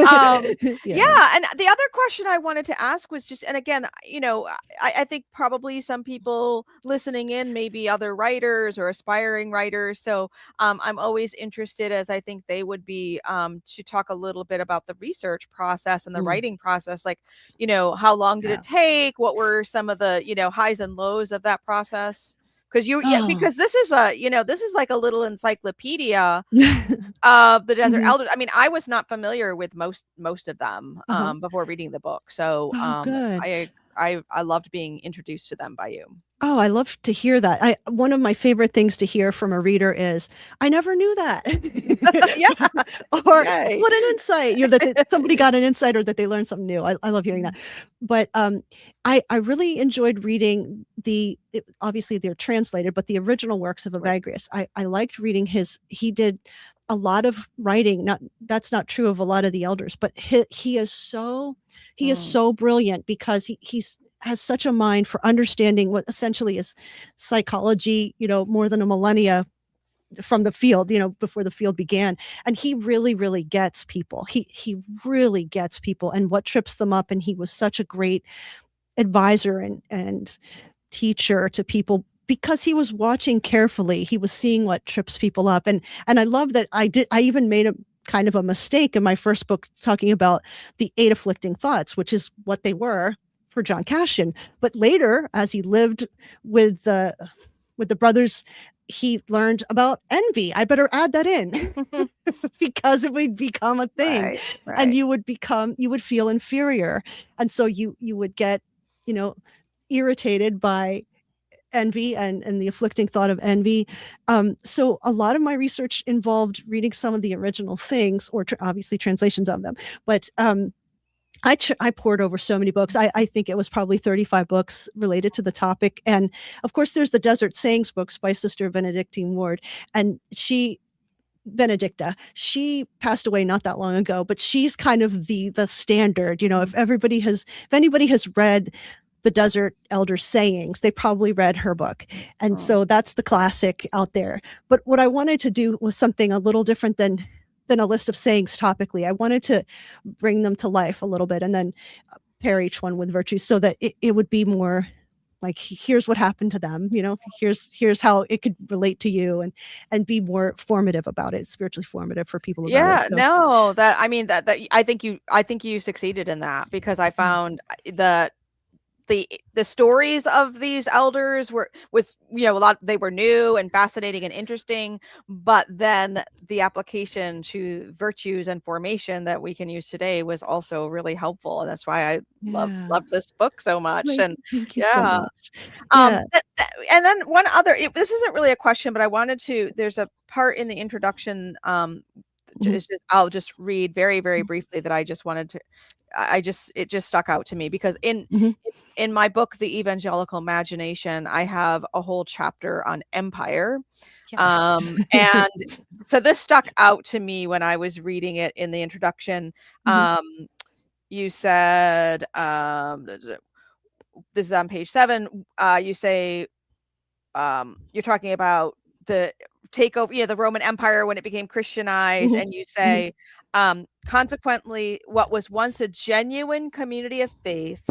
Um, Yeah. yeah, and the other question I wanted to ask was just, and again, I think probably some people listening in may be other writers or aspiring writers, so, I'm always interested, as I think they would be, to talk a little bit about the research process and the Mm, writing process, like, how long did it yeah. take? What were some of the, highs and lows of that process? Because yeah, Oh. because this is like a little encyclopedia of the desert Mhm. elders. I mean, I was not familiar with most of them Uh-huh. before reading the book. So Oh, good. I loved being introduced to them by you. Oh, I love to hear that. I One of my favorite things to hear from a reader is, "I never knew that." Yes. or Yay. what an insight, that somebody got an insight or that they learned something new. I love hearing that. But, I really enjoyed reading obviously they're translated, but the original works of Right. Evagrius. I liked reading he did a lot of writing, that's not true of a lot of the elders, but he is Mm, so brilliant because he's has such a mind for understanding what essentially is psychology, more than a millennia from the field, before the field began. And he really, really gets people. He really gets people and what trips them up. And he was such a great advisor and teacher to people because he was watching carefully. He was seeing what trips people up. And I love that I even made a kind of a mistake in my first book talking about the 8 afflicting thoughts, which is what they were for John Cashin. But later, as he lived with the brothers, he learned about envy. I better add that in because it would become a thing, right, and right. you would feel inferior, and so you would get, you know, irritated by envy and the afflicting thought of envy. So a lot of my research involved reading some of the original things, or obviously translations of them. But I poured over so many books. I think it was probably 35 books related to the topic. And of course, there's the Desert Sayings books by Sister Benedictine Ward. And Benedicta, she passed away not that long ago, but she's kind of the standard. If anybody has read the Desert Elder Sayings, they probably read her book. And Mm. so that's the classic out there. But what I wanted to do was something a little different than a list of sayings topically. I wanted to bring them to life a little bit and then pair each one with virtues so that it would be more like, here's what happened to them, here's how it could relate to you, and be more formative about it, spiritually formative for people about it. Yeah, So no, that I mean that I think you succeeded in that because I found the stories of these elders was a lot, they were new and fascinating and interesting, but then the application to virtues and formation that we can use today was also really helpful, and that's why I yeah. love this book so much. And Thank you so yeah. much. Yeah. And then one other, this isn't really a question, but I wanted to, there's a part in the introduction, Mhm. I'll just read very, very briefly that I just wanted to, it just stuck out to me because Mhm. in my book, The Evangelical Imagination, I have a whole chapter on empire. Yes. And so this stuck out to me when I was reading it in the introduction. Mhm. You said, this is on page 7. You say, you're talking about the takeover, the Roman Empire when it became Christianized, Mhm. and you Mhm. say, consequently, what was once a genuine community of faith,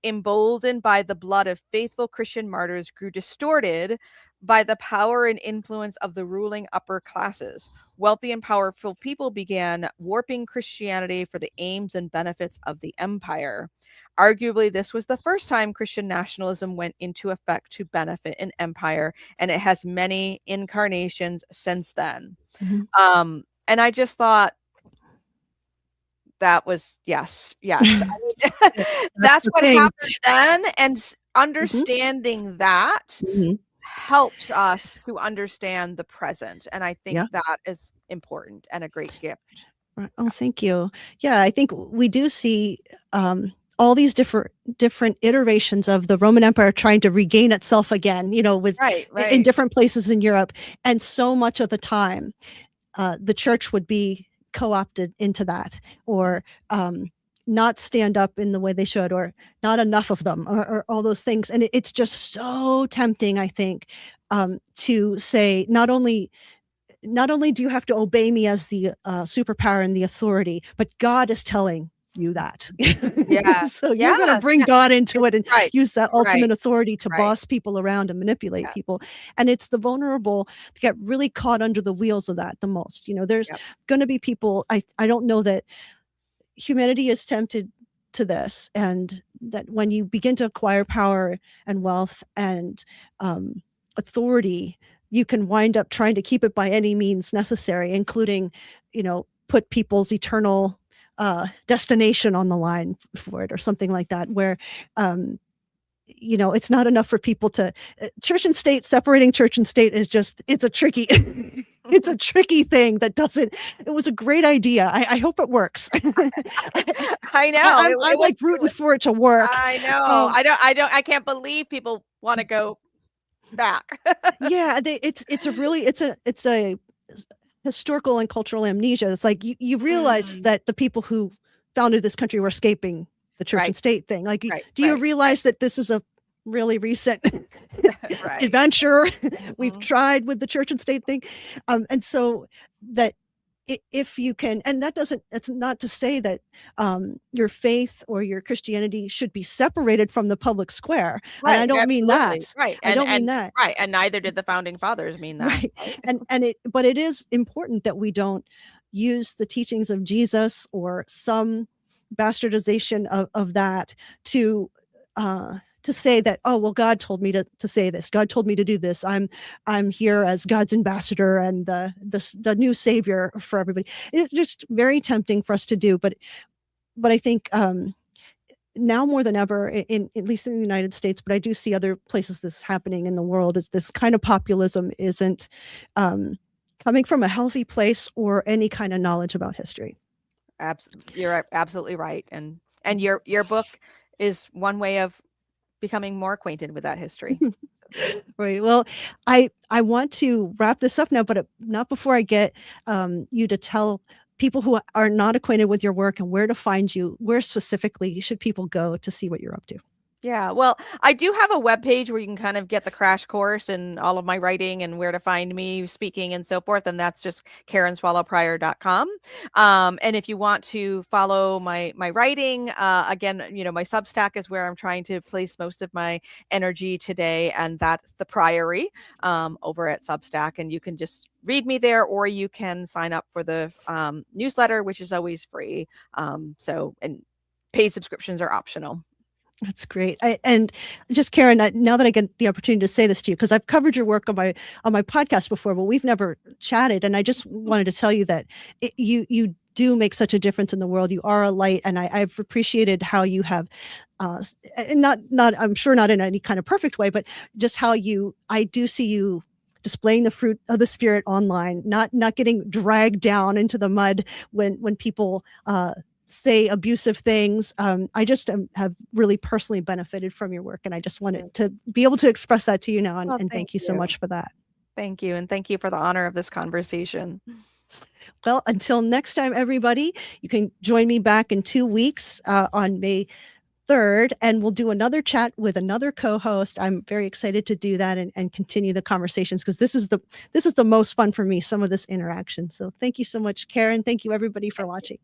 emboldened by the blood of faithful Christian martyrs, grew distorted by the power and influence of the ruling upper classes. Wealthy and powerful people began warping Christianity for the aims and benefits of the empire. Arguably, this was the first time Christian nationalism went into effect to benefit an empire, and it has many incarnations since then. Mhm. And I just thought that was yes. I mean, Yeah, that's that's the what thing. happened then, and Mhm. understanding that Mhm. helps us to understand the present, and I think Yeah. that is important and a great gift. Right. Oh, thank you. Yeah, I think we do see all these different iterations of the Roman Empire trying to regain itself again, with Right, in right. different places in Europe, and so much of the time, the church would be co-opted into that, Mm, or not stand up in the way they should, or not enough of them, or all those things, and it's just so tempting, I think, to say not only do you have to obey me as the superpower and the authority, but God is telling you that. yes, So you're going to yes, bring yeah, God into it's it and right, use that right, ultimate authority to right, boss people around and manipulate yeah, people. And it's the vulnerable to get really caught under the wheels of that the most. There's yep, going to be people, I don't know that humanity is tempted to this, and that when you begin to acquire power and wealth and um, authority, you can wind up trying to keep it by any means necessary, including, put people's eternal destination on the line for it, or something like that, where um, it's not enough for people to church and state, separating church and state is just, it's a tricky It's a tricky thing that doesn't it was a great idea. I hope it works. I know. I'm, like, It rooting was for it to work. I know. Um, I can't believe people wanna go back. yeah, it's a historical and cultural amnesia. It's like you realize Mm. that the people who founded this country were escaping the church Right, and state thing. Like, right, do you right, right, realize that this is a really recent right. adventure we've Mhm. tried with the church and state thing? And so that if you can, and that doesn't, it's not to say that your faith or your Christianity should be separated from the public square. And I Right, don't mean absolutely, that. right, I don't mean that. and neither did the founding fathers mean that, Right. right? And it but it is important that we don't use the teachings of Jesus or some bastardization of that to say that, oh well, God told me to say this. God told me to do this. I'm here as God's ambassador and the new savior for everybody. It's just very tempting for us to do, but I think now more than ever, in at least in the United States, but I do see other places this happening in the world, is this kind of populism isn't um, coming from a healthy place or any kind of knowledge about history. You're absolutely right, and your book is one way of becoming more acquainted with that history. Right. Well, I want to wrap this up now, but not before I get you to tell people who are not acquainted with your work and where to find you. Where specifically should people go to see what you're up to? Yeah, well, I do have a web page where you can kind of get the crash course and all of my writing and where to find me speaking and so forth, and that's just karenswallowprior.com. And if you want to follow my writing, again, my Substack is where I'm trying to place most of my energy today, and that's the Priory over at Substack, and you can just read me there, or you can sign up for the newsletter, which is always free. And paid subscriptions are optional. That's great. And just Karen, now that I get the opportunity to say this to you, because I've covered your work on my podcast before, but we've never chatted, and I just wanted to tell you that you do make such a difference in the world. You are a light, and I've appreciated how you have, and not I'm sure not in any kind of perfect way, but just how I do see you displaying the fruit of the spirit online, not getting dragged down into the mud when people say abusive things. I just have really personally benefited from your work, and I just wanted to be able to express that to you now. Well, And thank thank you so you. much for that. Thank you. And thank you for the honor of this conversation. Well, until next time, everybody, you can join me back in 2 weeks on May 3rd, and we'll do another chat with another co-host. I'm very excited to do that and continue the conversations, because this is the most fun for me, some of this interaction. So thank you so much, Karen. Thank you, everybody, for watching.